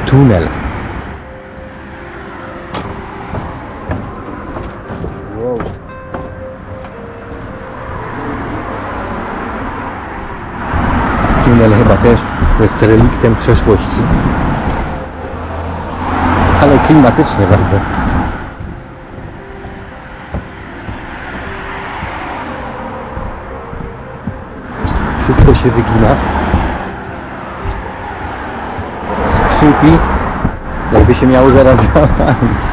tunel. Wow. Tunel chyba też jest reliktem przeszłości. Ale klimatycznie bardzo. Wszystko się wygina. Skrzypi. Jakby się miało zaraz zawalić.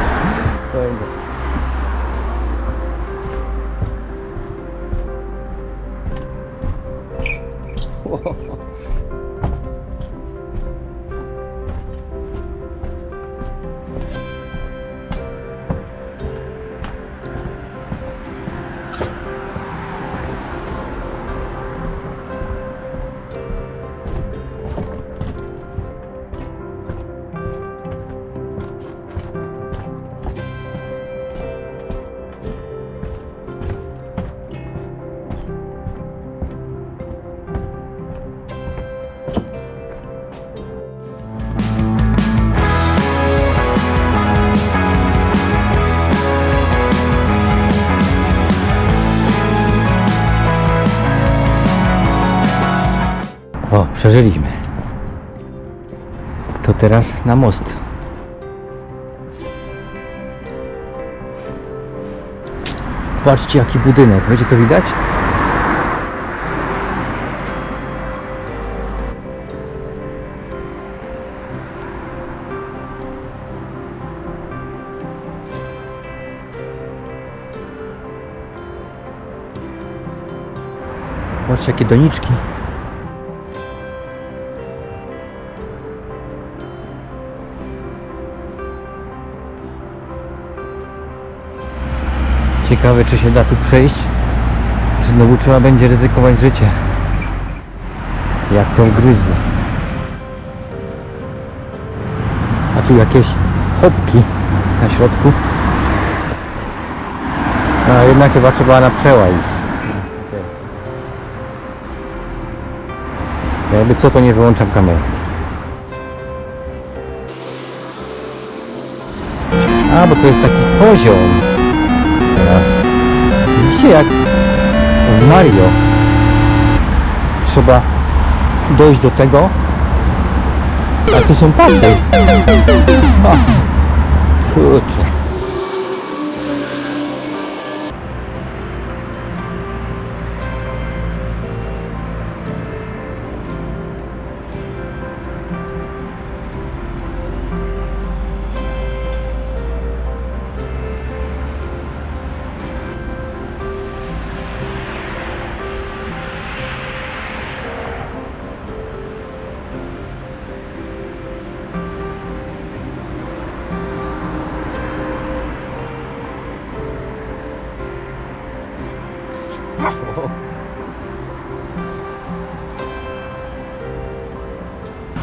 O, przeżyliśmy. To teraz na most. Patrzcie jaki budynek, będzie to widać? Patrzcie jakie doniczki. Ciekawe czy się da tu przejść, czy znowu trzeba będzie ryzykować życie. Jak tą gryzę. A tu jakieś chopki na środku. A jednak chyba trzeba na przełaj iść. Jakby co to nie wyłączam kamery. A bo to jest taki poziom. Teraz. Widzicie jak w Mario trzeba dojść do tego, a tu są pasy. Ha. Kurczę.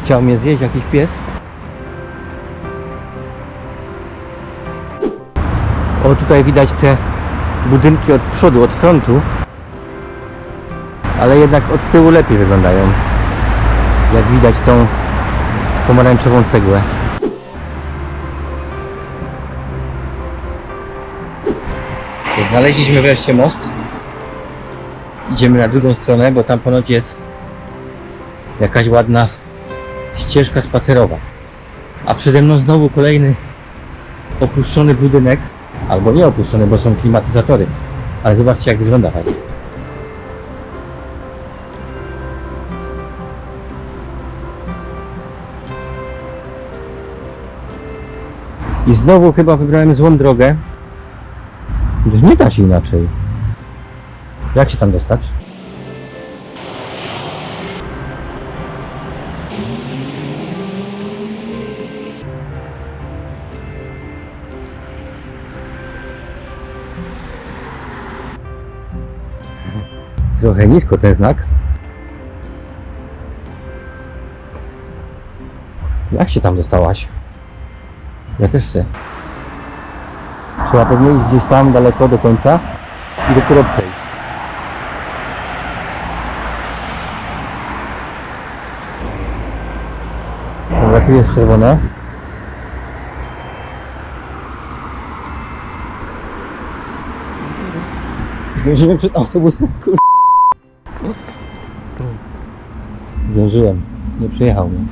Chciał mnie zjeść jakiś pies. O, tutaj widać te budynki od przodu, od frontu. Ale jednak od tyłu lepiej wyglądają. Jak widać tą pomarańczową cegłę. Znaleźliśmy wreszcie most. Idziemy na drugą stronę, bo tam ponoć jest jakaś ładna ścieżka spacerowa. A przede mną znowu kolejny opuszczony budynek. Albo nie opuszczony, bo są klimatyzatory. Ale zobaczcie jak wygląda fajnie. I znowu chyba wybrałem złą drogę. Już nie da się inaczej. Jak się tam dostać? Trochę nisko ten znak. Jak się tam dostałaś? Ja też chcę. Trzeba pewnie iść gdzieś tam daleko do końca i dopiero przejść. Dobra, tu jest czerwone. Zdążyłem przed autobusem, kur... Zdążyłem. Nie przyjechał mnie.